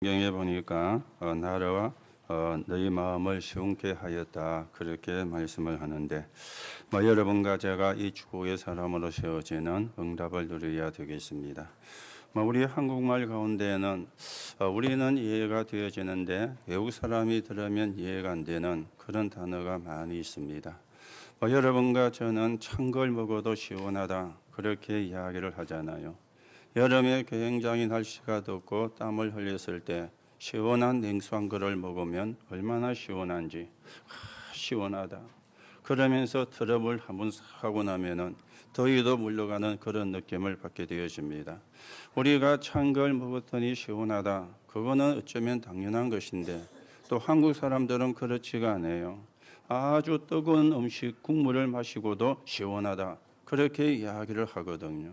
성경에 보니까 나라와 너희 마음을 시원케 하였다 그렇게 말씀을 하는데 여러분과 제가 이 축복의 사람으로 세워지는 응답을 누려야 되겠습니다. 우리 한국말 가운데는 우리는 이해가 되어지는데 외국 사람이 들으면 이해가 안 되는 그런 단어가 많이 있습니다. 여러분과 저는 찬 걸 먹어도 시원하다 그렇게 이야기를 하잖아요. 여름에 굉장히 날씨가 덥고 땀을 흘렸을 때 시원한 냉수한 거를 먹으면 얼마나 시원한지 시원하다 그러면서 트러블 한번 하고 나면은 더위도 물러가는 그런 느낌을 받게 되어집니다. 우리가 찬 걸 먹었더니 시원하다 그거는 어쩌면 당연한 것인데 또 한국 사람들은 그렇지가 않아요. 아주 뜨거운 음식 국물을 마시고도 시원하다 그렇게 이야기를 하거든요.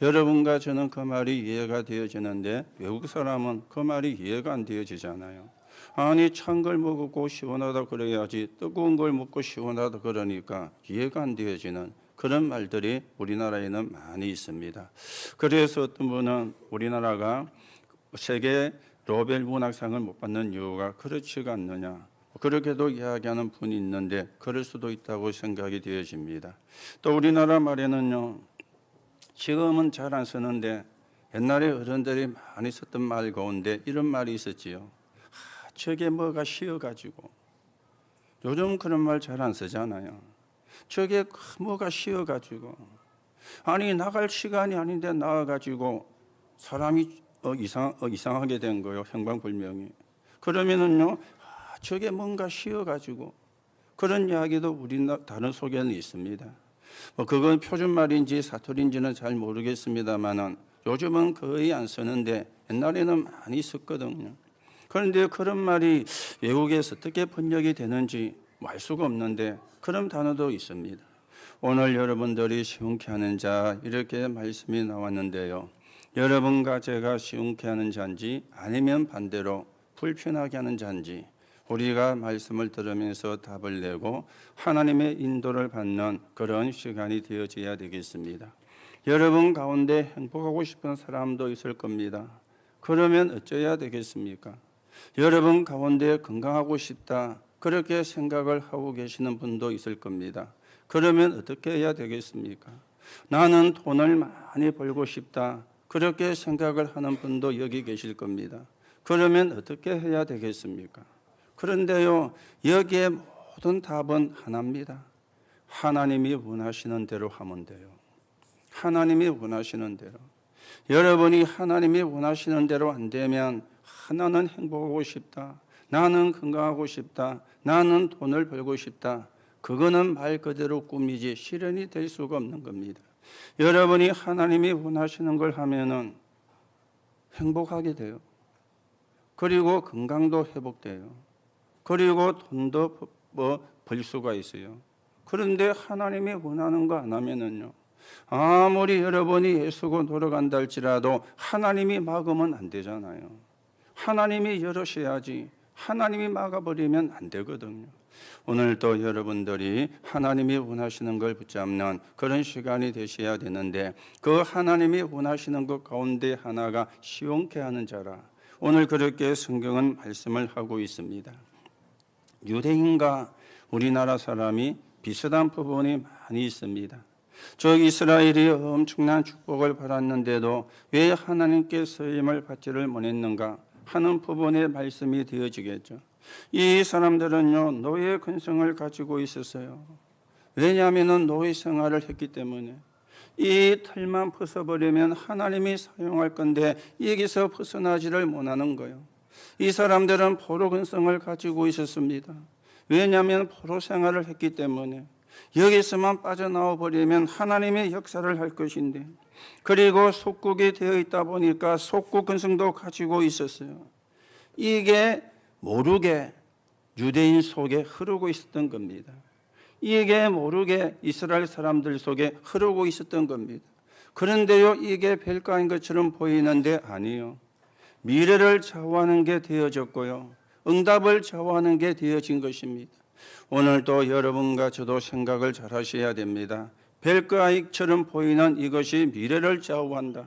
여러분과 저는 그 말이 이해가 되어지는데 외국 사람은 그 말이 이해가 안 되어지잖아요. 아니 찬 걸 먹고 시원하다 그래야지 뜨거운 걸 먹고 시원하다 그러니까 이해가 안 되어지는 그런 말들이 우리나라에는 많이 있습니다. 그래서 어떤 분은 우리나라가 세계 노벨 문학상을 못 받는 이유가 그렇지가 않느냐 그렇게도 이야기하는 분이 있는데 그럴 수도 있다고 생각이 되어집니다. 또 우리나라 말에는요 지금은 잘 안 쓰는데 옛날에 어른들이 많이 썼던 말 가운데 이런 말이 있었지요. 저게 뭐가 쉬어가지고 요즘 그런 말 잘 안 쓰잖아요. 저게 뭐가 쉬어가지고 아니 나갈 시간이 아닌데 나와가지고 사람이 이상하게 된 거예요. 행방불명이. 그러면은요 저게 뭔가 쉬어가지고 그런 이야기도 우리 다른 속에는 있습니다. 그건 표준말인지 사투리인지는 잘 모르겠습니다만은 요즘은 거의 안 쓰는데 옛날에는 많이 썼거든요. 그런데 그런 말이 외국에서 어떻게 번역이 되는지 알 수가 없는데 그런 단어도 있습니다. 오늘 여러분들이 시원케 하는 자 이렇게 말씀이 나왔는데요. 여러분과 제가 시원케 하는 자인지 아니면 반대로 불편하게 하는 자인지 우리가 말씀을 들으면서 답을 내고 하나님의 인도를 받는 그런 시간이 되어져야 되겠습니다. 여러분 가운데 행복하고 싶은 사람도 있을 겁니다. 그러면 어쩌야 되겠습니까? 여러분 가운데 건강하고 싶다 그렇게 생각을 하고 계시는 분도 있을 겁니다. 그러면 어떻게 해야 되겠습니까? 나는 돈을 많이 벌고 싶다 그렇게 생각을 하는 분도 여기 계실 겁니다. 그러면 어떻게 해야 되겠습니까? 그런데요 여기에 모든 답은 하나입니다. 하나님이 원하시는 대로 하면 돼요. 하나님이 원하시는 대로. 여러분이 하나님이 원하시는 대로 안 되면 나는 행복하고 싶다, 나는 건강하고 싶다, 나는 돈을 벌고 싶다 그거는 말 그대로 꿈이지 실현이 될 수가 없는 겁니다. 여러분이 하나님이 원하시는 걸 하면은 행복하게 돼요. 그리고 건강도 회복돼요. 그리고 돈도 벌 수가 있어요. 그런데 하나님이 원하는 거 안 하면은요 아무리 여러분이 애쓰고 노력한다 할지라도 하나님이 막으면 안 되잖아요. 하나님이 열으셔야지 하나님이 막아버리면 안 되거든요. 오늘도 여러분들이 하나님이 원하시는 걸 붙잡는 그런 시간이 되셔야 되는데 그 하나님이 원하시는 것 가운데 하나가 시원케 하는 자라 오늘 그렇게 성경은 말씀을 하고 있습니다. 유대인과 우리나라 사람이 비슷한 부분이 많이 있습니다. 저 이스라엘이 엄청난 축복을 받았는데도 왜 하나님께 쓰임을 받지를 못했는가 하는 부분의 말씀이 되어지겠죠. 이 사람들은요 노예 근성을 가지고 있었어요. 왜냐하면 노예 생활을 했기 때문에 이 털만 벗어버리면 하나님이 사용할 건데 여기서 벗어나지를 못하는 거예요. 이 사람들은 포로 근성을 가지고 있었습니다. 왜냐하면 포로 생활을 했기 때문에 여기서만 빠져나와 버리면 하나님의 역사를 할 것인데 그리고 속국이 되어 있다 보니까 속국 근성도 가지고 있었어요. 이게 모르게 유대인 속에 흐르고 있었던 겁니다. 이게 모르게 이스라엘 사람들 속에 흐르고 있었던 겁니다. 그런데요 이게 별거 아닌 것처럼 보이는데 아니요. 미래를 좌우하는 게 되어졌고요. 응답을 좌우하는 게 되어진 것입니다. 오늘도 여러분과 저도 생각을 잘 하셔야 됩니다. 별거 아니처럼 보이는 이것이 미래를 좌우한다.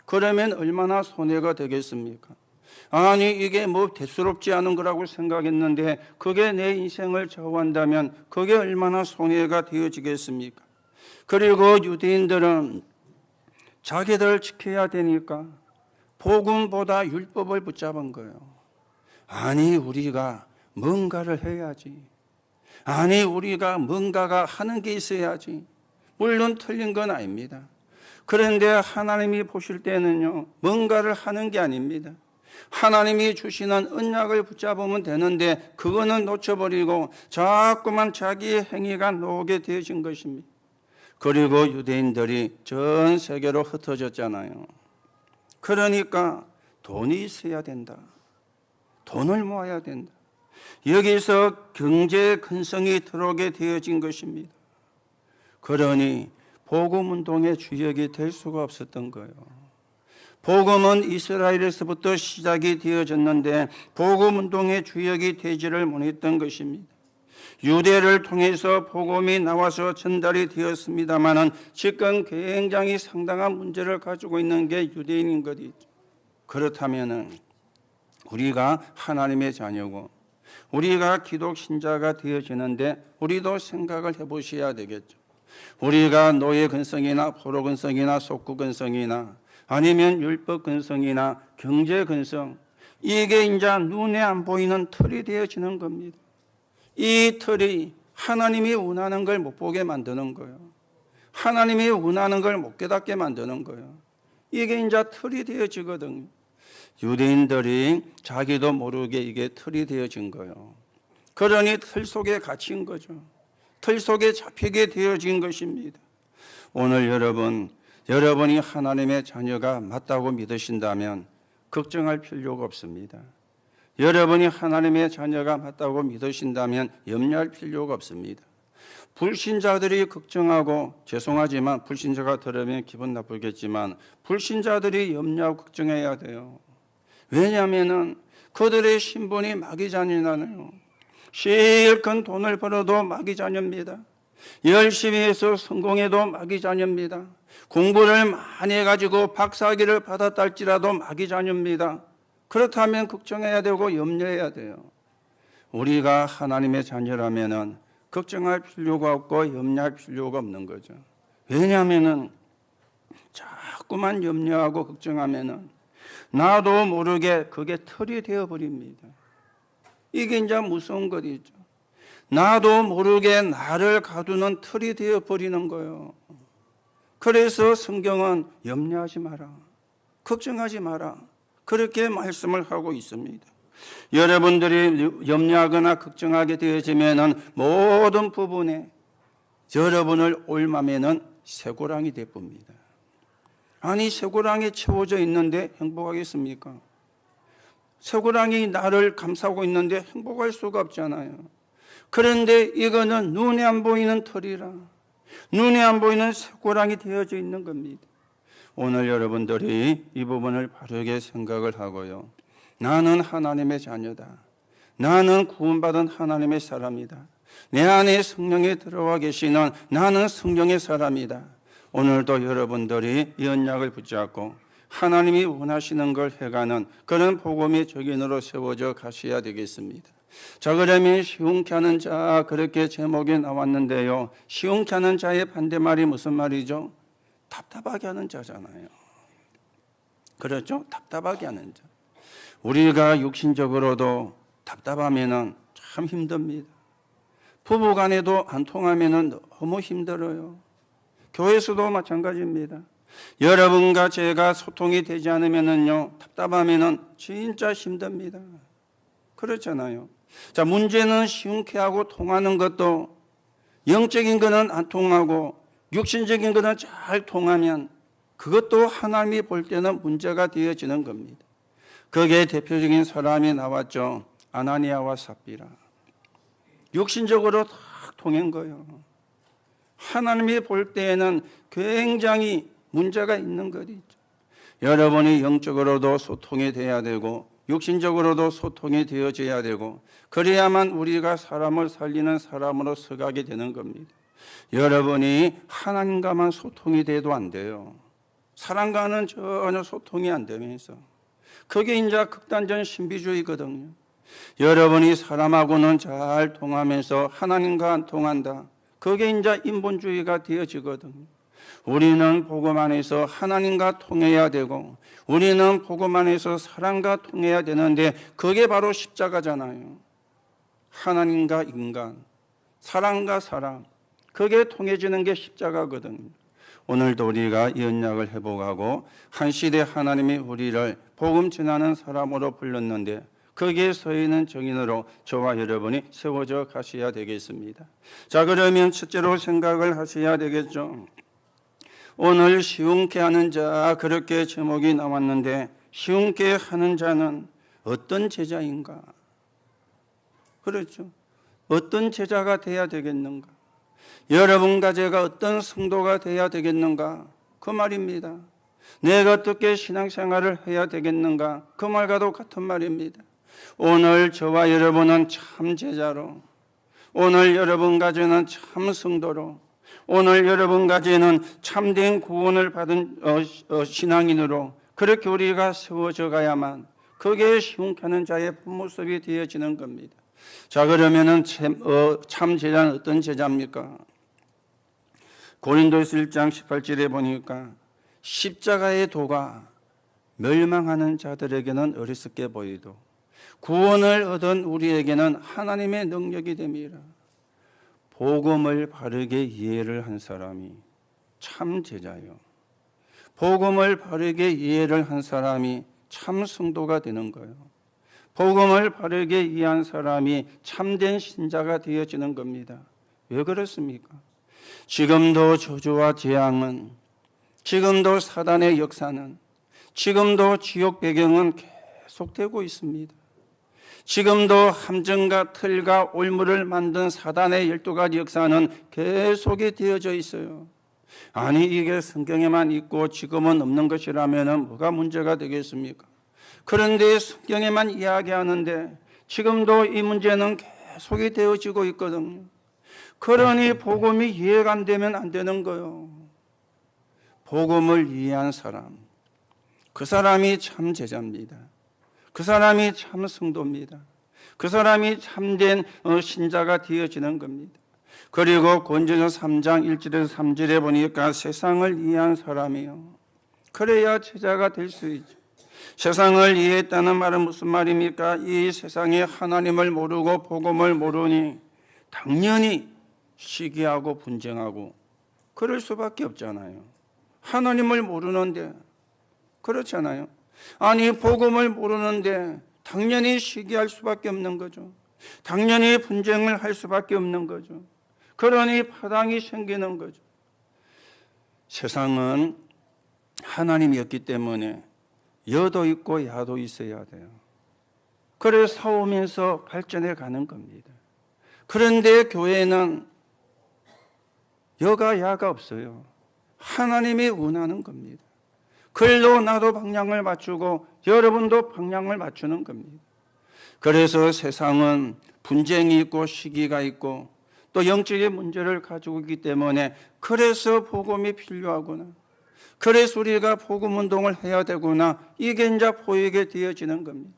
그러면 얼마나 손해가 되겠습니까? 아니 이게 뭐 대수롭지 않은 거라고 생각했는데 그게 내 인생을 좌우한다면 그게 얼마나 손해가 되어지겠습니까? 그리고 유대인들은 자기들 지켜야 되니까 복음보다 율법을 붙잡은 거예요. 아니 우리가 뭔가를 해야지. 아니 우리가 뭔가가 하는 게 있어야지. 물론 틀린 건 아닙니다. 그런데 하나님이 보실 때는요, 뭔가를 하는 게 아닙니다. 하나님이 주시는 언약을 붙잡으면 되는데 그거는 놓쳐버리고 자꾸만 자기의 행위가 나오게 되어진 것입니다. 그리고 유대인들이 전 세계로 흩어졌잖아요. 그러니까 돈이 있어야 된다. 돈을 모아야 된다. 여기서 경제 근성이 들어오게 되어진 것입니다. 그러니 복음운동의 주역이 될 수가 없었던 거예요. 복음은 이스라엘에서부터 시작이 되어졌는데 복음운동의 주역이 되지를 못했던 것입니다. 유대를 통해서 복음이 나와서 전달이 되었습니다마는 지금 굉장히 상당한 문제를 가지고 있는 게 유대인인 것이죠. 그렇다면 우리가 하나님의 자녀고 우리가 기독 신자가 되어지는데 우리도 생각을 해보셔야 되겠죠. 우리가 노예 근성이나 포로 근성이나 속구 근성이나 아니면 율법 근성이나 경제 근성, 이게 이제 눈에 안 보이는 틀이 되어지는 겁니다. 이 틀이 하나님이 원하는 걸 못 보게 만드는 거예요. 하나님이 원하는 걸 못 깨닫게 만드는 거예요. 이게 이제 틀이 되어지거든요. 유대인들이 자기도 모르게 이게 틀이 되어진 거예요. 그러니 틀 속에 갇힌 거죠. 틀 속에 잡히게 되어진 것입니다. 오늘 여러분이 하나님의 자녀가 맞다고 믿으신다면 걱정할 필요가 없습니다. 여러분이 하나님의 자녀가 맞다고 믿으신다면 염려할 필요가 없습니다. 불신자들이 걱정하고, 죄송하지만 불신자가 들으면 기분 나쁘겠지만 불신자들이 염려하고 걱정해야 돼요. 왜냐하면 그들의 신분이 마귀자녀잖아요. 실컷 돈을 벌어도 마귀자녀입니다. 열심히 해서 성공해도 마귀자녀입니다. 공부를 많이 해가지고 박사학위를 받았다 할지라도 마귀자녀입니다. 그렇다면 걱정해야 되고 염려해야 돼요. 우리가 하나님의 자녀라면 걱정할 필요가 없고 염려할 필요가 없는 거죠. 왜냐하면 자꾸만 염려하고 걱정하면 나도 모르게 그게 틀이 되어버립니다. 이게 이제 무서운 것이죠. 나도 모르게 나를 가두는 틀이 되어버리는 거예요. 그래서 성경은 염려하지 마라, 걱정하지 마라, 그렇게 말씀을 하고 있습니다. 여러분들이 염려하거나 걱정하게 되어지면 모든 부분에 여러분을 옮으면 쇠고랑이 되어봅니다. 아니 쇠고랑이 채워져 있는데 행복하겠습니까? 쇠고랑이 나를 감싸고 있는데 행복할 수가 없잖아요. 그런데 이거는 눈에 안 보이는 털이라, 눈에 안 보이는 쇠고랑이 되어져 있는 겁니다. 오늘 여러분들이 이 부분을 바르게 생각을 하고요, 나는 하나님의 자녀다, 나는 구원받은 하나님의 사람이다, 내 안에 성령이 들어와 계시는 나는 성령의 사람이다. 오늘도 여러분들이 이 언약을 붙잡고 하나님이 원하시는 걸 해가는 그런 복음의 적인으로 세워져 가셔야 되겠습니다. 자, 그러면 시온케 하는 자, 그렇게 제목이 나왔는데요, 시온케 하는 자의 반대말이 무슨 말이죠? 답답하게 하는 자잖아요. 그렇죠? 답답하게 하는 자. 우리가 육신적으로도 답답하면은 참 힘듭니다. 부부간에도 안 통하면은 너무 힘들어요. 교회에서도 마찬가지입니다. 여러분과 제가 소통이 되지 않으면은요, 답답하면은 진짜 힘듭니다. 그렇잖아요. 자, 문제는 시온케하고 통하는 것도, 영적인 거는 안 통하고 육신적인 거는 잘 통하면 그것도 하나님이 볼 때는 문제가 되어지는 겁니다. 거기에 대표적인 사람이 나왔죠. 아나니아와 삽비라. 육신적으로 다 통한 거예요. 하나님이 볼 때에는 굉장히 문제가 있는 것이죠. 여러분이 영적으로도 소통이 돼야 되고 육신적으로도 소통이 되어져야 되고, 그래야만 우리가 사람을 살리는 사람으로 서가게 되는 겁니다. 여러분이 하나님과만 소통이 돼도 안 돼요. 사람과는 전혀 소통이 안 되면서 그게 이제 극단적 신비주의거든요. 여러분이 사람하고는 잘 통하면서 하나님과 안 통한다. 그게 이제 인본주의가 되어지거든요. 우리는 복음 안에서 하나님과 통해야 되고 우리는 복음 안에서 사람과 통해야 되는데 그게 바로 십자가잖아요. 하나님과 인간, 사람과 사람, 그게 통해지는 게 십자가거든요. 오늘도 우리가 이 언약을 회복하고 한 시대 하나님이 우리를 복음 전하는 사람으로 불렀는데 거기에 서 있는 정인으로 저와 여러분이 세워져 가셔야 되겠습니다. 자, 그러면 첫째로 생각을 하셔야 되겠죠. 오늘 시운케 하는 자, 그렇게 제목이 나왔는데 시운케 하는 자는 어떤 제자인가? 그렇죠. 어떤 제자가 돼야 되겠는가? 여러분과 제가 어떤 성도가 돼야 되겠는가? 그 말입니다. 내가 어떻게 신앙생활을 해야 되겠는가? 그 말과도 같은 말입니다. 오늘 저와 여러분은 참 제자로, 오늘 여러분과 저는 참 성도로, 오늘 여러분과 저는 참된 구원을 받은 신앙인으로 그렇게 우리가 세워져 가야만 그게 시운케하는 자의 본모습이 되어지는 겁니다. 자, 그러면은 참 제자는 어떤 제자입니까? 고린도서 1장 18절에 보니까 십자가의 도가 멸망하는 자들에게는 어리석게 보이도 구원을 얻은 우리에게는 하나님의 능력이 됨이라. 복음을 바르게 이해를 한 사람이 참 제자요. 복음을 바르게 이해를 한 사람이 참 성도가 되는 거예요. 복음을 바르게 이해한 사람이 참된 신자가 되어지는 겁니다. 왜 그렇습니까? 지금도 저주와 재앙은, 지금도 사단의 역사는, 지금도 지옥 배경은 계속되고 있습니다. 지금도 함정과 틀과 올무를 만든 사단의 12가지 역사는 계속이 되어져 있어요. 아니, 이게 성경에만 있고 지금은 없는 것이라면 뭐가 문제가 되겠습니까? 그런데 성경에만 이야기하는데 지금도 이 문제는 계속이 되어지고 있거든요. 그러니 복음이 이해가 안 되면 안 되는 거예요. 복음을 이해한 사람, 그 사람이 참 제자입니다. 그 사람이 참 성도입니다. 그 사람이 참된 신자가 되어지는 겁니다. 그리고 고린도서 3장 1절에서 3절에 보니까 세상을 이해한 사람이요. 그래야 제자가 될 수 있죠. 세상을 이해했다는 말은 무슨 말입니까? 이 세상에 하나님을 모르고 복음을 모르니 당연히 시기하고 분쟁하고 그럴 수밖에 없잖아요. 하나님을 모르는데 그렇잖아요. 아니, 복음을 모르는데 당연히 시기할 수밖에 없는 거죠. 당연히 분쟁을 할 수밖에 없는 거죠. 그러니 파당이 생기는 거죠. 세상은 하나님이었기 때문에 여도 있고 야도 있어야 돼요. 그래서 싸우면서 발전해 가는 겁니다. 그런데 교회는 여가 야가 없어요. 하나님이 원하는 겁니다. 글로 나도 방향을 맞추고 여러분도 방향을 맞추는 겁니다. 그래서 세상은 분쟁이 있고 시기가 있고 또 영적인 문제를 가지고 있기 때문에 그래서 복음이 필요하구나. 그래서 우리가 복음 운동을 해야 되구나. 이게 이제 보이게 되어지는 겁니다.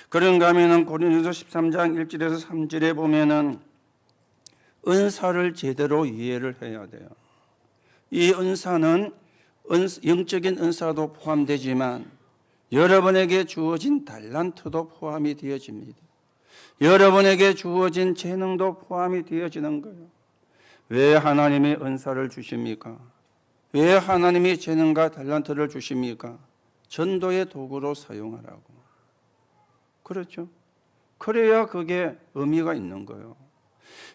그런가 하면은 고린도서 13장 1절에서 3절에 보면은 은사를 제대로 이해를 해야 돼요. 이 은사는 영적인 은사도 포함되지만 여러분에게 주어진 달란트도 포함이 되어집니다. 여러분에게 주어진 재능도 포함이 되어지는 거예요. 왜 하나님이 은사를 주십니까? 왜 하나님이 재능과 달란트를 주십니까? 전도의 도구로 사용하라고. 그렇죠? 그래야 그게 의미가 있는 거예요.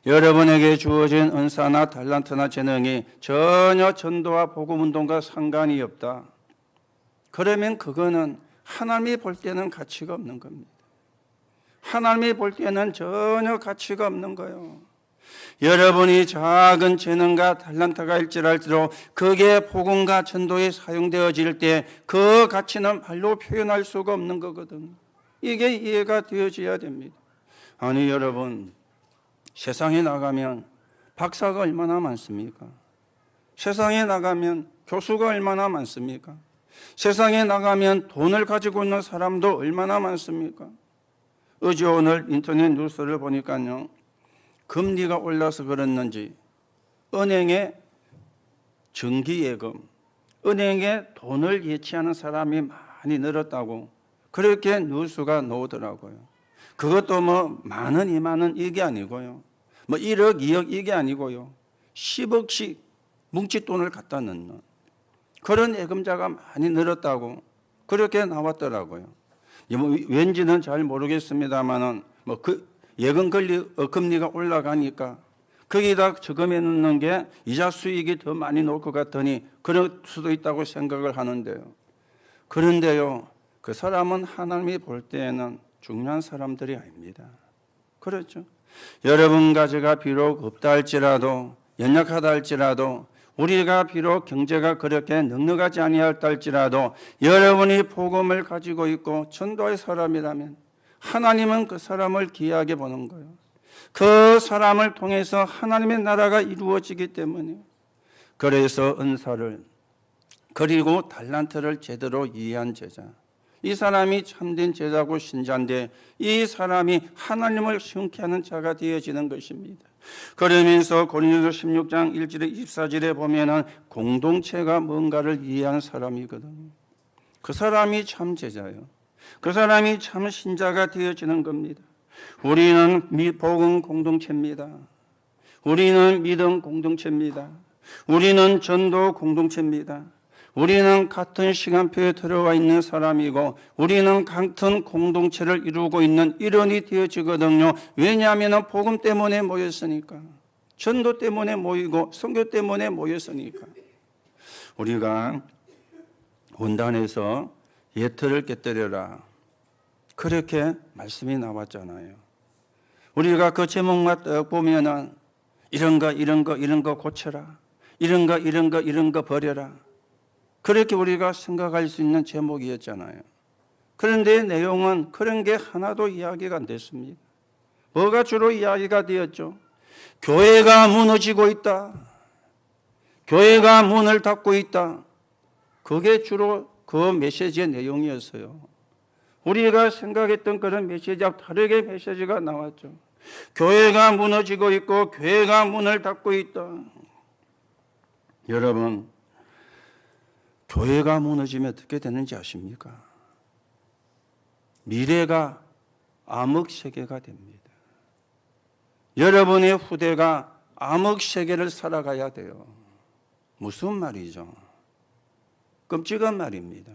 여러분에게 주어진 은사나 달란트나 재능이 전혀 전도와 복음운동과 상관이 없다. 그러면 그거는 하나님이 볼 때는 가치가 없는 겁니다. 하나님이 볼 때는 전혀 가치가 없는 거예요. 여러분이 작은 재능과 달란트가 일지랄지로 그게 복음과 전도에 사용되어질 때 그 가치는 말로 표현할 수가 없는 거거든요. 이게 이해가 되어져야 됩니다. 아니, 여러분, 세상에 나가면 박사가 얼마나 많습니까? 세상에 나가면 교수가 얼마나 많습니까? 세상에 나가면 돈을 가지고 있는 사람도 얼마나 많습니까? 어제 오늘 인터넷 뉴스를 보니까요, 금리가 올라서 그랬는지 은행에 정기예금, 은행에 돈을 예치하는 사람이 많이 늘었다고 그렇게 뉴스가 나오더라고요. 그것도 뭐 만원, 2만원 이게 아니고요, 뭐 1억, 2억 이게 아니고요, 10억씩 뭉칫돈을 갖다 넣는 그런 예금자가 많이 늘었다고 그렇게 나왔더라고요. 뭐 왠지는 잘 모르겠습니다만은 뭐 그 예금 금리가 올라가니까 거기다 저금해 놓는 게 이자 수익이 더 많이 나올 것 같더니 그럴 수도 있다고 생각을 하는데요. 그런데요, 그 사람은 하나님이 볼 때에는 중요한 사람들이 아닙니다. 그렇죠? 여러분과 제가 비록 없다 할지라도, 연약하다 할지라도, 우리가 비록 경제가 그렇게 넉넉하지 아니하다 할지라도 여러분이 복음을 가지고 있고 전도의 사람이라면 하나님은 그 사람을 귀하게 보는 거예요. 그 사람을 통해서 하나님의 나라가 이루어지기 때문에, 그래서 은사를 그리고 달란트를 제대로 이해한 제자, 이 사람이 참된 제자고 신자인데 이 사람이 하나님을 흉케 하는 자가 되어지는 것입니다. 그러면서 고린도서 16장 1절에 24절에 보면은 공동체가 뭔가를 이해하는 사람이거든요. 그 사람이 참 제자예요. 그 사람이 참 신자가 되어지는 겁니다. 우리는 복음 공동체입니다. 우리는 믿음 공동체입니다. 우리는 전도 공동체입니다. 우리는 같은 시간표에 들어와 있는 사람이고 우리는 같은 공동체를 이루고 있는 일원이 되어지거든요. 왜냐하면 복음 때문에 모였으니까, 전도 때문에 모이고 선교 때문에 모였으니까. 우리가 원단에서 예틀을 깨뜨려라 그렇게 말씀이 나왔잖아요. 우리가 그 제목만 딱 보면은 이런 거 고쳐라, 이런 거 버려라, 그렇게 우리가 생각할 수 있는 제목이었잖아요. 그런데 내용은 그런 게 하나도 이야기가 안 됐습니다. 뭐가 주로 이야기가 되었죠? 교회가 무너지고 있다, 교회가 문을 닫고 있다. 그게 주로 그 메시지의 내용이었어요. 우리가 생각했던 그런 메시지와 다르게 메시지가 나왔죠. 교회가 무너지고 있고 교회가 문을 닫고 있다. 여러분, 교회가 무너지면 어떻게 되는지 아십니까? 미래가 암흑세계가 됩니다. 여러분의 후대가 암흑세계를 살아가야 돼요. 무슨 말이죠? 끔찍한 말입니다.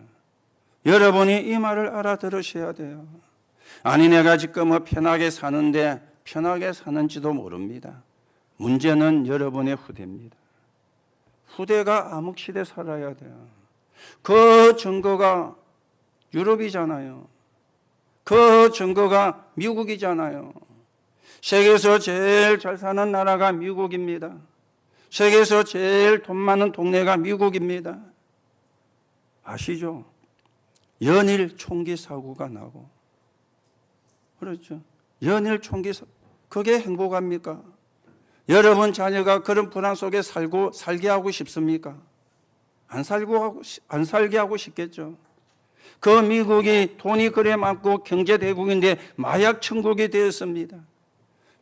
여러분이 이 말을 알아들으셔야 돼요. 아니 내가 지금 편하게 사는데 편하게 사는지도 모릅니다. 문제는 여러분의 후대입니다. 후대가 암흑시대 살아야 돼요. 그 증거가 유럽이잖아요. 그 증거가 미국이잖아요. 세계에서 제일 잘 사는 나라가 미국입니다. 세계에서 제일 돈 많은 동네가 미국입니다. 아시죠? 연일 총기 사고가 나고, 그렇죠? 연일 총기 사고, 그게 행복합니까? 여러분 자녀가 그런 불안 속에 살게 하고 싶습니까? 안 살게 하고 싶겠죠. 그 미국이 돈이 그래 많고 경제 대국인데 마약 천국이 되었습니다.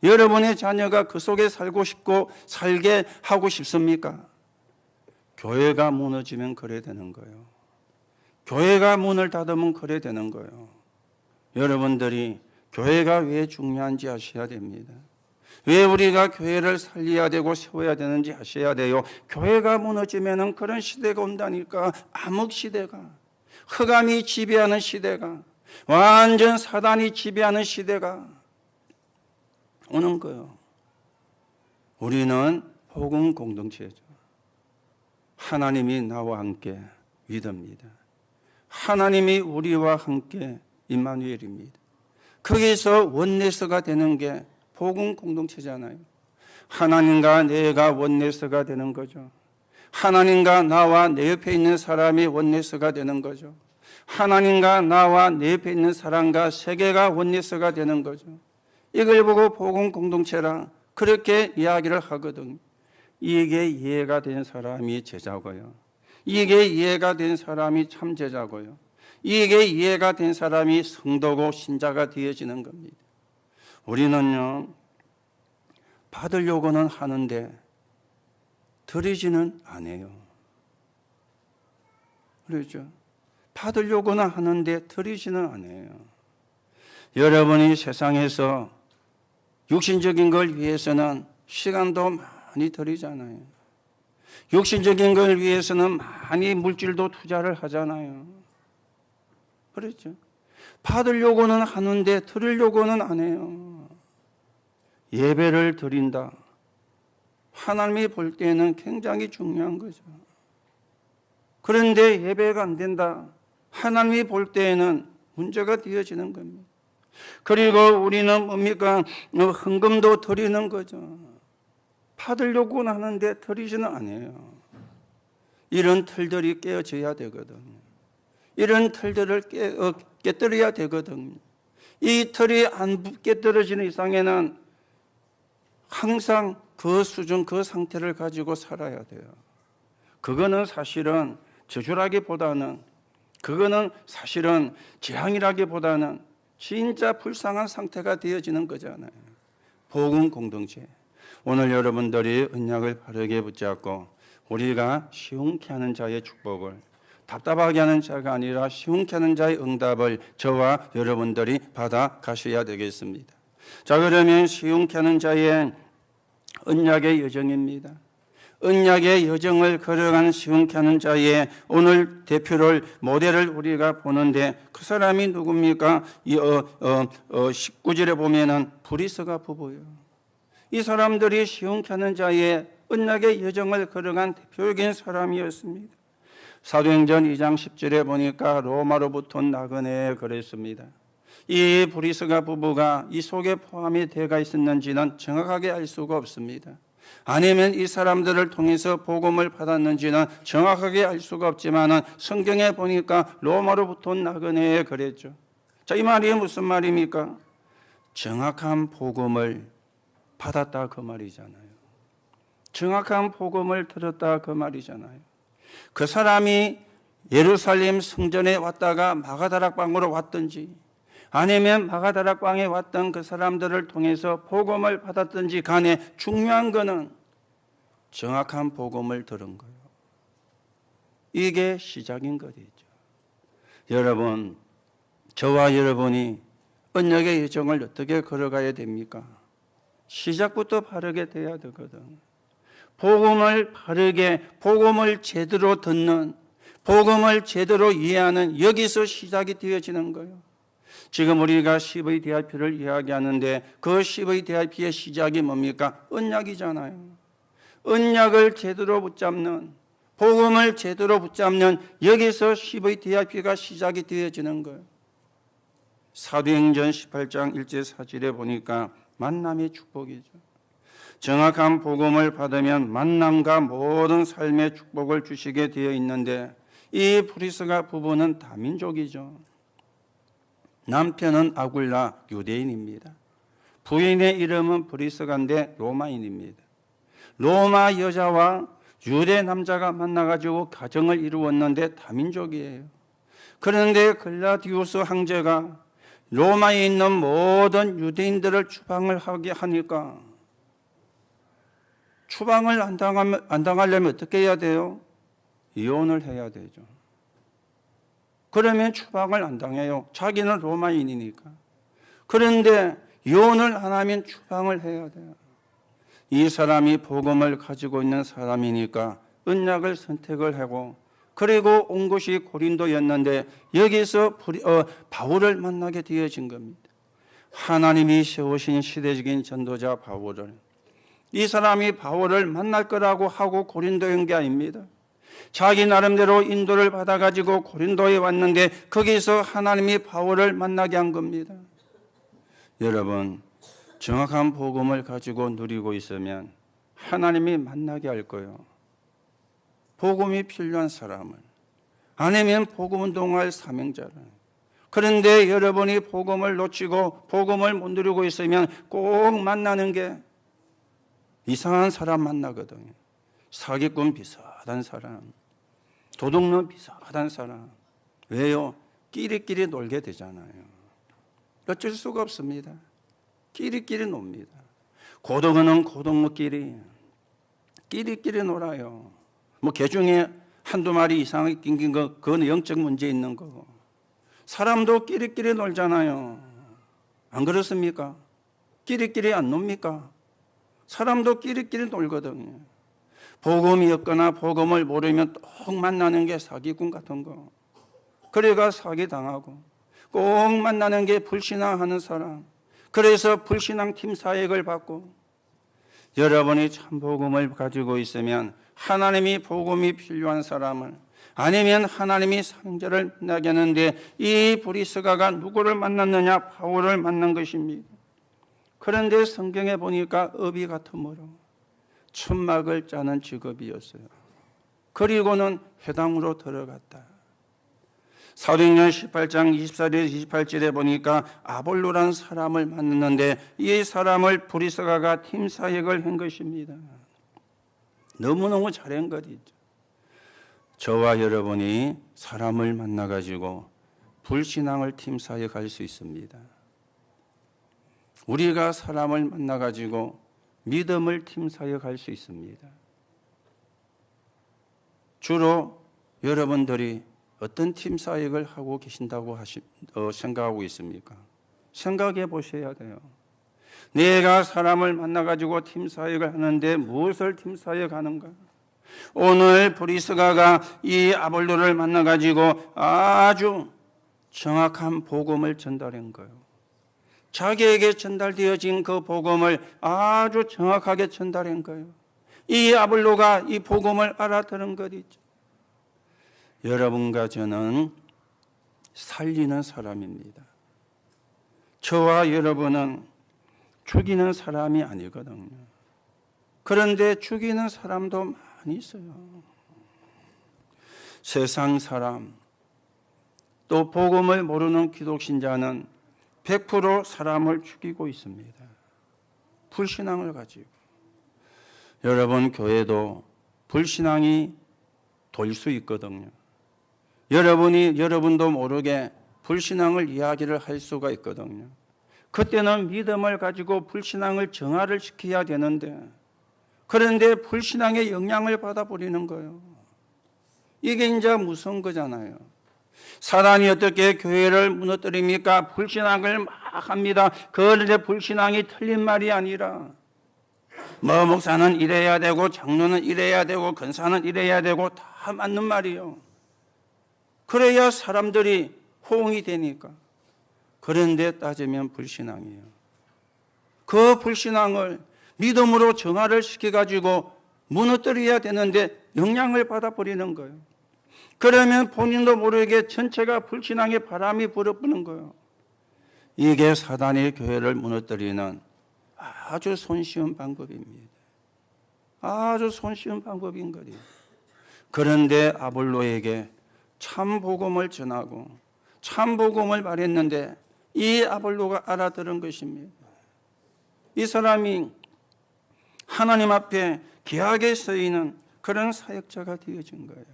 여러분의 자녀가 그 속에 살고 싶고 살게 하고 싶습니까? 교회가 무너지면 그래 되는 거예요. 교회가 문을 닫으면 그래 되는 거예요. 여러분들이 교회가 왜 중요한지 아셔야 됩니다. 왜 우리가 교회를 살려야 되고 세워야 되는지 아셔야 돼요. 교회가 무너지면 그런 시대가 온다니까. 암흑시대가, 흑암이 지배하는 시대가, 완전 사단이 지배하는 시대가 오는 거예요. 우리는 복음 공동체죠. 하나님이 나와 함께 믿습니다. 하나님이 우리와 함께 임마누엘입니다. 거기서 원네스가 되는 게 복음 공동체잖아요. 하나님과 내가 원네스가 되는 거죠. 하나님과 나와 내 옆에 있는 사람이 원네스가 되는 거죠. 하나님과 나와 내 옆에 있는 사람과 세계가 원네스가 되는 거죠. 이걸 보고 복음 공동체라 그렇게 이야기를 하거든요. 이게 이해가 된 사람이 제자고요. 이게 이해가 된 사람이 참제자고요. 이게 이해가 된 사람이 성도고 신자가 되어지는 겁니다. 우리는요, 받으려고는 하는데 드리지는 않아요. 그렇죠? 받으려고는 하는데 드리지는 않아요. 여러분이 세상에서 육신적인 걸 위해서는 시간도 많이 들이잖아요. 육신적인 걸 위해서는 많이 물질도 투자를 하잖아요. 그렇죠? 받으려고는 하는데 드리려고는 안 해요. 예배를 드린다. 하나님이 볼 때는 굉장히 중요한 거죠. 그런데 예배가 안 된다. 하나님이 볼 때에는 문제가 되어지는 겁니다. 그리고 우리는 뭡니까? 헌금도 드리는 거죠. 받으려고는 하는데 드리지는 않아요. 이런 틀들이 깨어져야 되거든요. 이런 틀들을 깨뜨려야 되거든요. 이 틀이 안 깨뜨려지는 이상에는 항상 그 수준, 그 상태를 가지고 살아야 돼요. 그거는 사실은 저주라기보다는, 그거는 사실은 재앙이라기보다는 진짜 불쌍한 상태가 되어지는 거잖아요. 복음 공동체. 오늘 여러분들이 언약을 바르게 붙잡고 우리가 시원케 하는 자의 축복을, 답답하게 하는 자가 아니라 시원케 하는 자의 응답을 저와 여러분들이 받아 가셔야 되겠습니다. 자, 그러면 시원케 하는 자의 언약의 여정입니다. 언약의 여정을 걸어가는 시원케 하는 자의 오늘 대표를, 모델을 우리가 보는데 그 사람이 누굽니까? 19절에 보면은 브리스가 부부예요. 이 사람들이 시원케 하는 자의 언약의 여정을 걸어간 대표적인 사람이었습니다. 사도행전 2장 10절에 보니까 로마로부터 나그네에 그랬습니다. 이 브리스가 부부가 이 속에 포함이 되어 있었는지는 정확하게 알 수가 없습니다. 아니면 이 사람들을 통해서 복음을 받았는지는 정확하게 알 수가 없지만 성경에 보니까 로마로부터 나그네에 그랬죠. 자, 이 말이 무슨 말입니까? 정확한 복음을 받았다 그 말이잖아요. 정확한 복음을 들었다 그 말이잖아요. 그 사람이 예루살렘 성전에 왔다가 마가다락방으로 왔든지 아니면 마가다락방에 왔던 그 사람들을 통해서 복음을 받았든지 간에 중요한 것은 정확한 복음을 들은 거예요. 이게 시작인 것이죠. 여러분, 저와 여러분이 언약의 여정을 어떻게 걸어가야 됩니까? 시작부터 바르게 돼야 되거든. 복음을 바르게, 복음을 제대로 듣는, 복음을 제대로 이해하는, 여기서 시작이 되어지는 거예요. 지금 우리가 CVDIP를 이야기하는데 그 CVDIP의 시작이 뭡니까? 언약이잖아요. 언약을 제대로 붙잡는, 복음을 제대로 붙잡는, 여기서 CVDIP가 시작이 되어지는 거예요. 사도행전 18장 1절 4절에 보니까 만남의 축복이죠. 정확한 복음을 받으면 만남과 모든 삶의 축복을 주시게 되어 있는데 이 브리스가 부부는 다민족이죠. 남편은 아굴라 유대인입니다. 부인의 이름은 브리스가인데 로마인입니다. 로마 여자와 유대 남자가 만나가지고 가정을 이루었는데 다민족이에요. 그런데 글라디우스 황제가 로마에 있는 모든 유대인들을 추방을 하게 하니까 추방을 안 당하려면 어떻게 해야 돼요? 이혼을 해야 되죠. 그러면 추방을 안 당해요. 자기는 로마인이니까. 그런데 이혼을 안 하면 추방을 해야 돼요. 이 사람이 복음을 가지고 있는 사람이니까 언약을 선택을 하고 그리고 온 곳이 고린도였는데 여기서 바울을 만나게 되어진 겁니다. 하나님이 세우신 시대적인 전도자 바울을, 이 사람이 바울을 만날 거라고 하고 고린도에 온 게 아닙니다. 자기 나름대로 인도를 받아가지고 고린도에 왔는데 거기서 하나님이 바울을 만나게 한 겁니다. 여러분, 정확한 복음을 가지고 누리고 있으면 하나님이 만나게 할 거예요. 복음이 필요한 사람을, 아니면 복음 운동할 사명자를. 그런데 여러분이 복음을 놓치고 복음을 못 누리고 있으면 꼭 만나는 게 이상한 사람 만나거든요. 사기꾼 비슷한 사람. 도둑놈 비슷한 사람. 왜요? 끼리끼리 놀게 되잖아요. 어쩔 수가 없습니다. 끼리끼리 놉니다. 고등어는 고등어끼리 끼리끼리 놀아요. 뭐 개 중에 한두 마리 이상하게 낑긴 거, 그건 영적 문제 있는 거고. 사람도 끼리끼리 놀잖아요. 안 그렇습니까? 끼리끼리 안 놉니까? 사람도 끼리끼리 놀거든요. 복음이 없거나 복음을 모르면 꼭 만나는 게 사기꾼 같은 거. 그래가 사기당하고 꼭 만나는 게 불신앙하는 사람. 그래서 불신앙 팀 사역을 받고 여러분이 참 복음을 가지고 있으면 하나님이 복음이 필요한 사람을 아니면 하나님이 상자를 만나게 하는데 이 브리스가가 누구를 만났느냐? 바울을 만난 것입니다. 그런데 성경에 보니까 어비 같으므로 천막을 짜는 직업이었어요. 그리고는 회당으로 들어갔다. 사도행전 18장 24절에서 28절에 보니까 아볼로라는 사람을 만났는데 이 사람을 브리스가가 팀 사역을 한 것입니다. 너무너무 잘한 거죠. 저와 여러분이 사람을 만나가지고 불신앙을 팀 사역할 수 있습니다. 우리가 사람을 만나가지고 믿음을 팀 사역할 수 있습니다. 주로 여러분들이 어떤 팀 사역을 하고 계신다고 생각하고 있습니까? 생각해 보셔야 돼요. 내가 사람을 만나가지고 팀 사역을 하는데 무엇을 팀 사역하는가? 오늘 브리스가가 이 아볼로를 만나가지고 아주 정확한 복음을 전달한 거예요. 자기에게 전달되어진 그 복음을 아주 정확하게 전달한 거예요. 이 아볼로가 이 복음을 알아들은 것이죠. 여러분과 저는 살리는 사람입니다. 저와 여러분은 죽이는 사람이 아니거든요. 그런데 죽이는 사람도 많이 있어요. 세상 사람, 또 복음을 모르는 기독신자는 100% 사람을 죽이고 있습니다. 불신앙을 가지고. 여러분 교회도 불신앙이 돌 수 있거든요. 여러분도 모르게 불신앙을 이야기를 할 수가 있거든요. 그때는 믿음을 가지고 불신앙을 정화를 시켜야 되는데 그런데 불신앙의 영향을 받아버리는 거예요. 이게 이제 무서운 거잖아요. 사단이 어떻게 교회를 무너뜨립니까? 불신앙을 막 합니다. 그런데 불신앙이 틀린 말이 아니라 뭐 목사는 이래야 되고 장로는 이래야 되고 권사는 이래야 되고 다 맞는 말이에요. 그래야 사람들이 호응이 되니까. 그런데 따지면 불신앙이에요. 그 불신앙을 믿음으로 정화를 시켜가지고 무너뜨려야 되는데 영향을 받아버리는 거예요. 그러면 본인도 모르게 전체가 불신앙의 바람이 불어보는 거예요. 이게 사단이 교회를 무너뜨리는 아주 손쉬운 방법입니다. 아주 손쉬운 방법인 거예요. 그런데 아볼로에게 참 복음을 전하고 참 복음을 말했는데 이 아볼로가 알아들은 것입니다. 이 사람이 하나님 앞에 귀하게 쓰이는 그런 사역자가 되어진 거예요.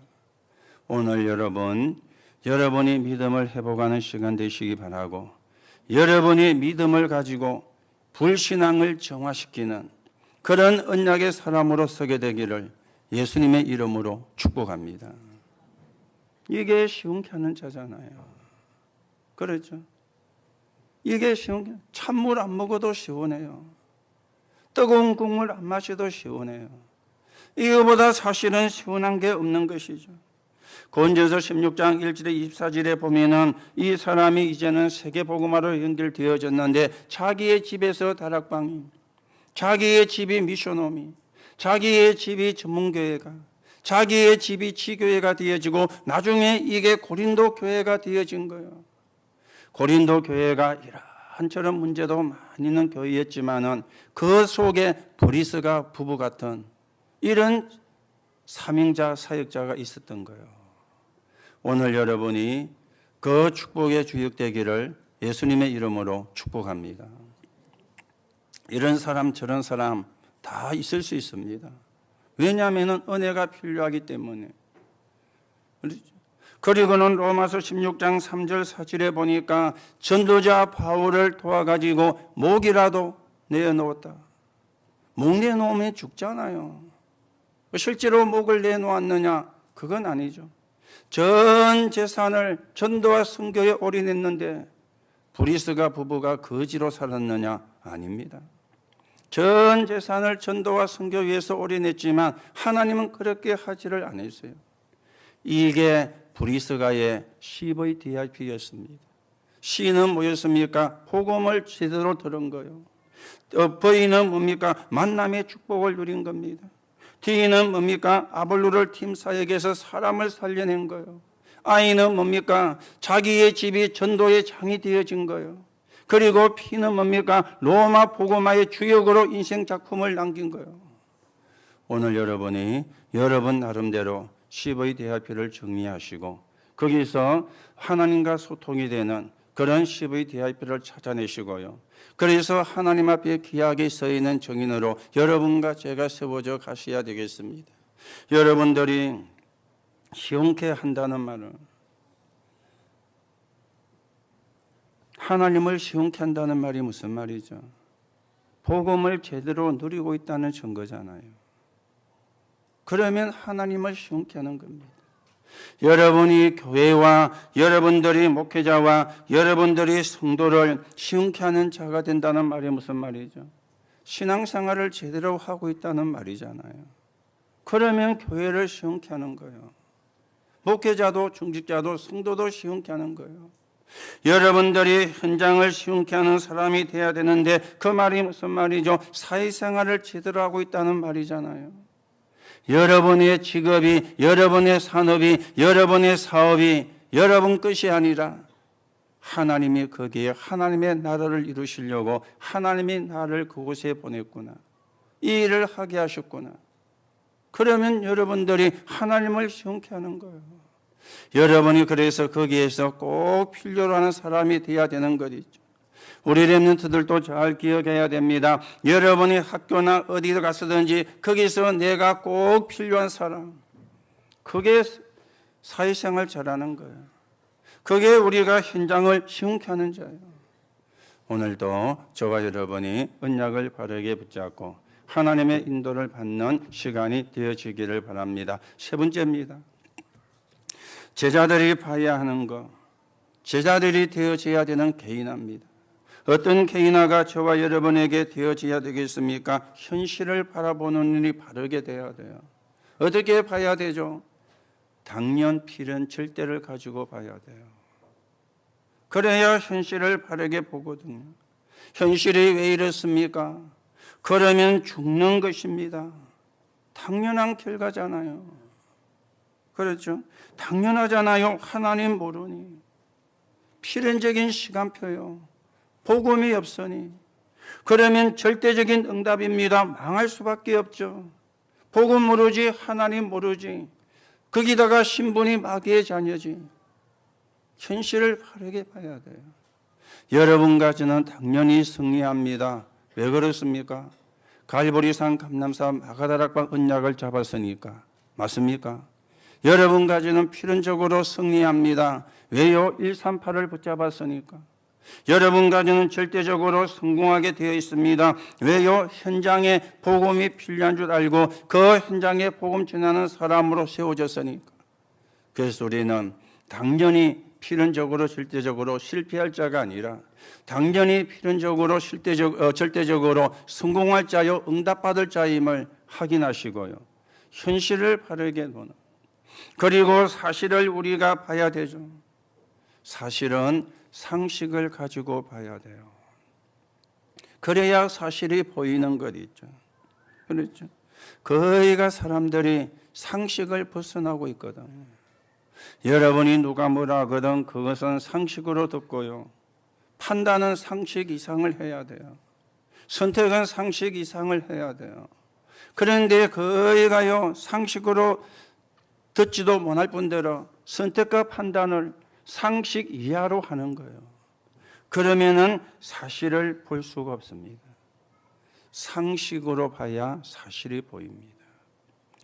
오늘 여러분이 믿음을 회복하는 시간 되시기 바라고 여러분이 믿음을 가지고 불신앙을 정화시키는 그런 언약의 사람으로 서게 되기를 예수님의 이름으로 축복합니다. 이게 쉬운 게 하는 자잖아요. 그렇죠? 이게 쉬운 게 찬물 안 먹어도 시원해요. 뜨거운 국물 안 마셔도 시원해요. 이거보다 사실은 시원한 게 없는 것이죠. 고린도전서 16장 1절에 24절에 보면은 이 사람이 이제는 세계복음화로 연결되어졌는데 자기의 집에서 다락방이, 자기의 집이 미션홈이, 자기의 집이 전문교회가, 자기의 집이 지교회가 되어지고 나중에 이게 고린도 교회가 되어진 거예요. 고린도 교회가 이런저런 문제도 많이 있는 교회였지만은 그 속에 브리스가 부부 같은 이런 사명자 사역자가 있었던 거예요. 오늘 여러분이 그 축복의 주역되기를 예수님의 이름으로 축복합니다. 이런 사람 저런 사람 다 있을 수 있습니다. 왜냐하면 은혜가 필요하기 때문에 그리고는 로마서 16장 3절 4절에 보니까 전도자 바울을 도와가지고 목이라도 내어놓았다. 목 내놓으면 죽잖아요. 실제로 목을 내놓았느냐? 그건 아니죠. 전 재산을 전도와 선교에 올인했는데 브리스가 부부가 거지로 살았느냐? 아닙니다. 전 재산을 전도와 선교 위해서 올인했지만 하나님은 그렇게 하지를 않았어요. 이게 브리스가의 CVDIP였습니다. C는 뭐였습니까? 복음을 제대로 들은 거예요. V는 뭡니까? 만남의 축복을 누린 겁니다. D는 뭡니까? 아볼로를 팀 사역에서 사람을 살려낸 거예요. I는 뭡니까? 자기의 집이 전도의 장이 되어진 거예요. 그리고 P는 뭡니까? 로마 복음화의 주역으로 인생 작품을 남긴 거예요. 오늘 여러분이 여러분 나름대로 CVDIP를 정리하시고 거기서 하나님과 소통이 되는 그런 CVDIP를 찾아내시고요. 그래서 하나님 앞에 귀하게 서 있는 증인으로 여러분과 제가 세워져 가셔야 되겠습니다. 여러분들이 시원케 한다는 말은 하나님을 시원케 한다는 말이 무슨 말이죠? 복음을 제대로 누리고 있다는 증거잖아요. 그러면 하나님을 시원케 하는 겁니다. 여러분이 교회와 여러분들이 목회자와 여러분들이 성도를 시원케 하는 자가 된다는 말이 무슨 말이죠? 신앙생활을 제대로 하고 있다는 말이잖아요. 그러면 교회를 시원케 하는 거예요. 목회자도 중직자도 성도도 시원케 하는 거예요. 여러분들이 현장을 시원케 하는 사람이 돼야 되는데 그 말이 무슨 말이죠? 사회생활을 제대로 하고 있다는 말이잖아요. 여러분의 직업이, 여러분의 산업이, 여러분의 사업이 여러분 것이 아니라 하나님이 거기에 하나님의 나라를 이루시려고 하나님이 나를 그곳에 보냈구나. 이 일을 하게 하셨구나. 그러면 여러분들이 하나님을 시원케 하는 거예요. 여러분이 그래서 거기에서 꼭 필요로 하는 사람이 되어야 되는 것이죠. 우리 렘넌트들도 잘 기억해야 됩니다. 여러분이 학교나 어디를 갔든지 거기서 내가 꼭 필요한 사람, 그게 사회생활 잘하는 거예요. 그게 우리가 현장을 시원케 하는 자예요. 오늘도 저와 여러분이 언약을 바르게 붙잡고 하나님의 인도를 받는 시간이 되어지기를 바랍니다. 세 번째입니다. 제자들이 봐야 하는 것, 제자들이 되어져야 되는 개인화입니다. 어떤 개인화가 저와 여러분에게 되어져야 되겠습니까? 현실을 바라보는 눈이 바르게 돼야 돼요. 어떻게 봐야 되죠? 당연, 필연, 절대를 가지고 봐야 돼요. 그래야 현실을 바르게 보거든요. 현실이 왜 이렇습니까? 그러면 죽는 것입니다. 당연한 결과잖아요. 그렇죠? 당연하잖아요. 하나님 모르니. 필연적인 시간표요. 복음이 없으니. 그러면 절대적인 응답입니다. 망할 수밖에 없죠. 복음 모르지, 하나님 모르지. 거기다가 신분이 마귀의 자녀지. 현실을 바르게 봐야 돼요. 여러분과 저는 당연히 승리합니다. 왜 그렇습니까? 갈보리산 감람산 마가다락방 언약을 잡았으니까. 맞습니까? 여러분과 저는 필연적으로 승리합니다. 왜요? 138을 붙잡았으니까. 여러분과 저는 절대적으로 성공하게 되어 있습니다. 왜요? 현장에 복음이 필요한 줄 알고 그 현장에 복음 전하는 사람으로 세워졌으니까. 그래서 우리는 당연히 필연적으로 절대적으로 실패할 자가 아니라 당연히 필연적으로 절대적으로 성공할 자요 응답받을 자임을 확인하시고요. 현실을 바르게 보는. 그리고 사실을 우리가 봐야 되죠. 사실은 상식을 가지고 봐야 돼요. 그래야 사실이 보이는 것 있죠. 그렇죠? 거의가 사람들이 상식을 벗어나고 있거든요. 여러분이 누가 뭐라 하거든 그것은 상식으로 듣고요. 판단은 상식 이상을 해야 돼요. 선택은 상식 이상을 해야 돼요. 그런데 거의가요 상식으로 듣지도 못할 뿐더러 선택과 판단을 상식 이하로 하는 거예요. 그러면은 사실을 볼 수가 없습니다. 상식으로 봐야 사실이 보입니다.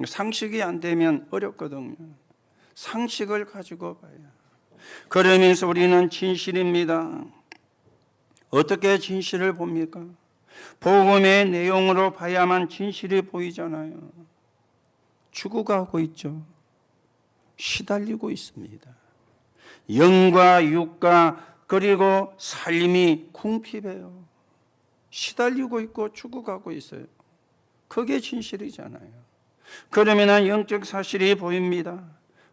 상식이 안 되면 어렵거든요. 상식을 가지고 봐야. 그러면서 우리는 진실입니다. 어떻게 진실을 봅니까? 복음의 내용으로 봐야만 진실이 보이잖아요. 죽어가고 있죠. 시달리고 있습니다. 영과 육과 그리고 삶이 궁핍해요. 시달리고 있고 죽어가고 있어요. 그게 진실이잖아요. 그러면 영적 사실이 보입니다.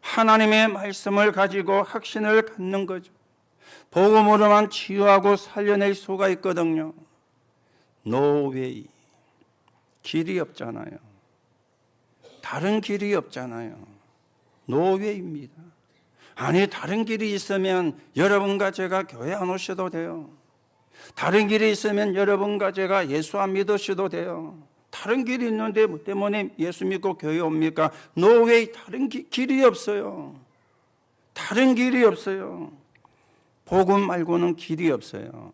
하나님의 말씀을 가지고 확신을 갖는 거죠. 복음으로만 치유하고 살려낼 수가 있거든요. No way. 길이 없잖아요. 다른 길이 없잖아요. No way입니다. 아니, 다른 길이 있으면 여러분과 제가 교회 안 오셔도 돼요. 다른 길이 있으면 여러분과 제가 예수 안 믿으셔도 돼요. 다른 길이 있는데 뭐 때문에 예수 믿고 교회 옵니까? No way. 다른 길이 없어요. 다른 길이 없어요. 복음 말고는 길이 없어요.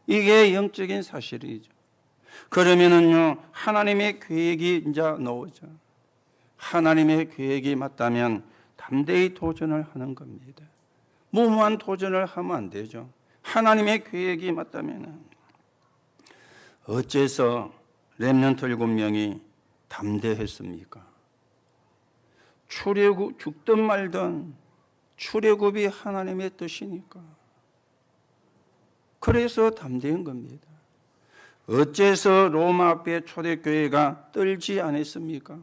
이게 영적인 사실이죠. 그러면은요, 하나님의 계획이 이제 나오죠. 하나님의 계획이 맞다면 담대히 도전을 하는 겁니다. 무모한 도전을 하면 안 되죠. 하나님의 계획이 맞다면. 어째서 렘넌트 7명이 담대했습니까? 출애굽, 죽든 말든 출애굽이 하나님의 뜻이니까. 그래서 담대한 겁니다. 어째서 로마 앞에 초대교회가 떨지 않았습니까?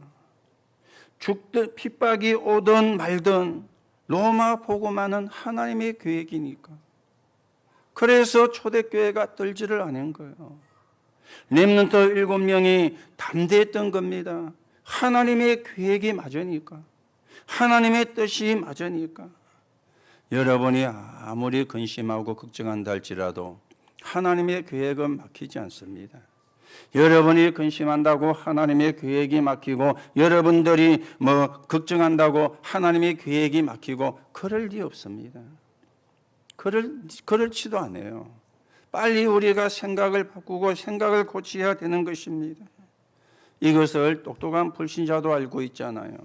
죽든 핍박이 오든 말든 로마 복음화는 하나님의 계획이니까. 그래서 초대교회가 떨지를 않은 거예요. 렘넌트 7명이 담대했던 겁니다. 하나님의 계획이 맞으니까. 하나님의 뜻이 맞으니까. 여러분이 아무리 근심하고 걱정한다 할지라도 하나님의 계획은 막히지 않습니다. 여러분이 근심한다고 하나님의 계획이 막히고 여러분들이 걱정한다고 하나님의 계획이 막히고 그럴 리 없습니다. 그럴지도 않아요. 빨리 우리가 생각을 바꾸고 생각을 고쳐야 되는 것입니다. 이것을 똑똑한 불신자도 알고 있잖아요.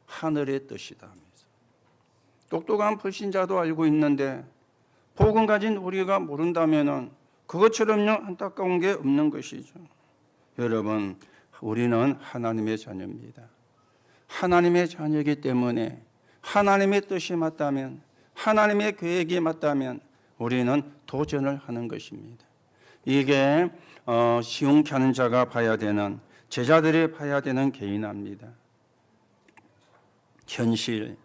하늘의 뜻이다 하면서. 똑똑한 불신자도 알고 있는데 복음 가진 우리가 모른다면은 그것처럼요 안타까운 게 없는 것이죠. 여러분, 우리는 하나님의 자녀입니다. 하나님의 자녀이기 때문에 하나님의 뜻이 맞다면, 하나님의 계획이 맞다면 우리는 도전을 하는 것입니다. 이게 시험케 하는 자가 봐야 되는, 제자들이 봐야 되는 개인합니다. 현실,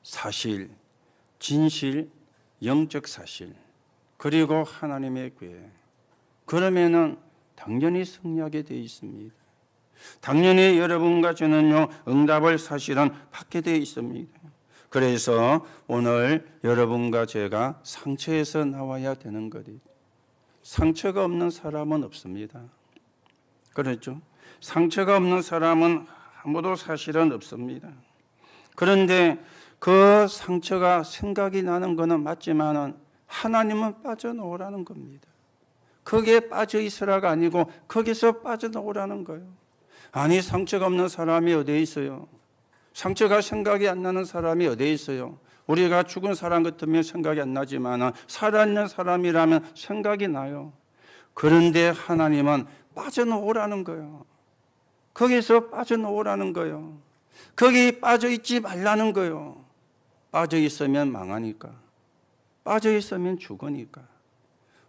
사실, 진실, 영적 사실, 그리고 하나님의 계획. 그러면은 당연히 승리하게 되어 있습니다. 당연히 여러분과 저는요 응답을 사실은 받게 되어 있습니다. 그래서 오늘 여러분과 제가 상처에서 나와야 되는 거예요. 상처가 없는 사람은 없습니다. 그렇죠? 상처가 없는 사람은 아무도 사실은 없습니다. 그런데 그 상처가 생각이 나는 것은 맞지만은 하나님은 빠져나오라는 겁니다. 거기에 빠져 있으라가 아니고 거기서 빠져나오라는 거예요. 아니, 상처가 없는 사람이 어디에 있어요? 상처가 생각이 안 나는 사람이 어디에 있어요? 우리가 죽은 사람 같으면 생각이 안 나지만 살아있는 사람이라면 생각이 나요. 그런데 하나님은 빠져나오라는 거예요. 거기서 빠져나오라는 거예요. 거기 빠져있지 말라는 거예요. 빠져있으면 망하니까. 빠져있으면 죽으니까.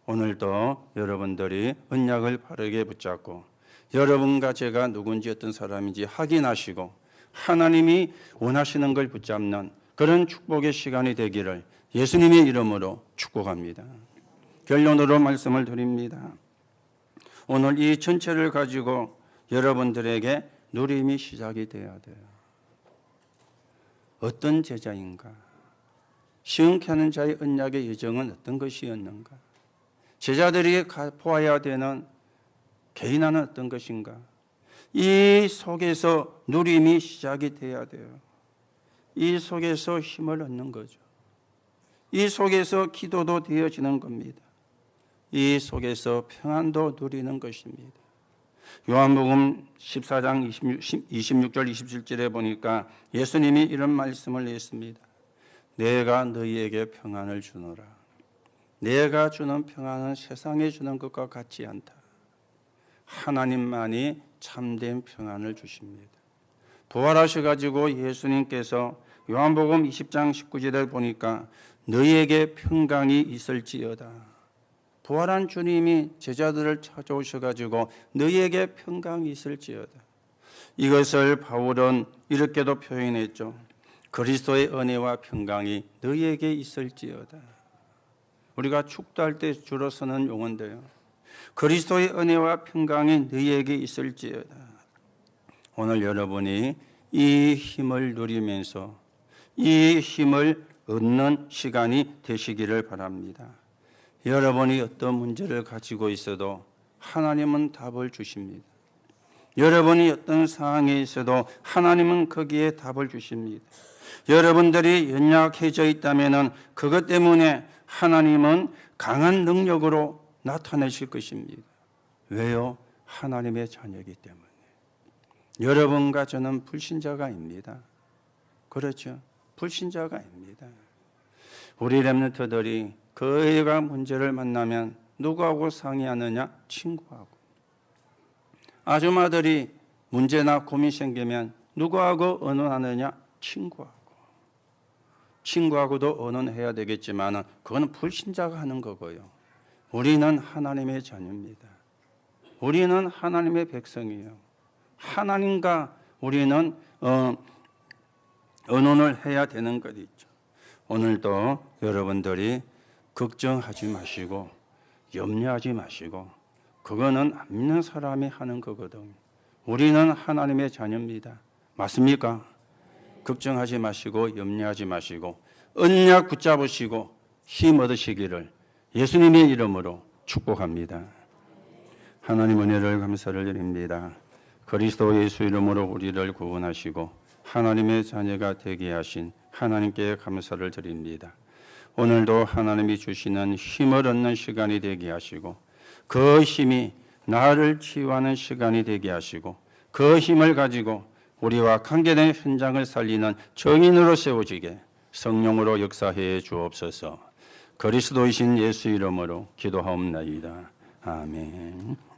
오늘도 여러분들이 언약을 바르게 붙잡고 여러분과 제가 누군지 어떤 사람인지 확인하시고 하나님이 원하시는 걸 붙잡는 그런 축복의 시간이 되기를 예수님의 이름으로 축복합니다. 결론으로 말씀을 드립니다. 오늘 이 전체를 가지고 여러분들에게 누림이 시작이 돼야 돼요. 어떤 제자인가? 시험케 하는 자의 언약의 여정은 어떤 것이었는가? 제자들이 보아야 되는 개인화는 어떤 것인가? 이 속에서 누림이 시작이 돼야 돼요. 이 속에서 힘을 얻는 거죠. 이 속에서 기도도 되어지는 겁니다. 이 속에서 평안도 누리는 것입니다. 요한복음 14장 26절 27절에 보니까 예수님이 이런 말씀을 했습니다. 내가 너희에게 평안을 주노라. 내가 주는 평안은 세상에 주는 것과 같지 않다. 하나님만이 참된 평안을 주십니다. 부활하셔가지고 예수님께서 요한복음 20장 19절에 보니까 너희에게 평강이 있을지어다. 부활한 주님이 제자들을 찾아오셔가지고 너희에게 평강이 있을지어다. 이것을 바울은 이렇게도 표현했죠. 그리스도의 은혜와 평강이 너희에게 있을지어다. 우리가 축도할 때 주로 쓰는 용어인데요. 그리스도의 은혜와 평강이 너희에게 있을지어다. 오늘 여러분이 이 힘을 누리면서 이 힘을 얻는 시간이 되시기를 바랍니다. 여러분이 어떤 문제를 가지고 있어도 하나님은 답을 주십니다. 여러분이 어떤 상황에 있어도 하나님은 거기에 답을 주십니다. 여러분들이 연약해져 있다면 그것 때문에 하나님은 강한 능력으로 나타내실 것입니다. 왜요? 하나님의 자녀이기 때문에. 여러분과 저는 불신자가입니다. 그렇죠? 불신자가입니다. 우리 렘넌트들이 그애가 문제를 만나면 누구하고 상의하느냐? 친구하고. 아줌마들이 문제나 고민 생기면 누구하고 의논하느냐? 친구하고. 친구하고도 의논해야 되겠지만 그건 불신자가 하는 거고요. 우리는 하나님의 자녀입니다. 우리는 하나님의 백성이에요. 하나님과 우리는 의논을 해야 되는 것 있죠. 오늘도 여러분들이 걱정하지 마시고 염려하지 마시고 그거는 안 믿는 사람이 하는 거거든요. 우리는 하나님의 자녀입니다. 맞습니까? 걱정하지 마시고 염려하지 마시고 언약 붙잡으시고 힘 얻으시기를 예수님의 이름으로 축복합니다. 하나님 은혜를 감사를 드립니다. 그리스도 예수 이름으로 우리를 구원하시고 하나님의 자녀가 되게 하신 하나님께 감사를 드립니다. 오늘도 하나님이 주시는 힘을 얻는 시간이 되게 하시고 그 힘이 나를 치유하는 시간이 되게 하시고 그 힘을 가지고 우리와 관계된 현장을 살리는 정인으로 세워지게 성령으로 역사해 주옵소서. 그리스도이신 예수 이름으로 기도하옵나이다. 아멘.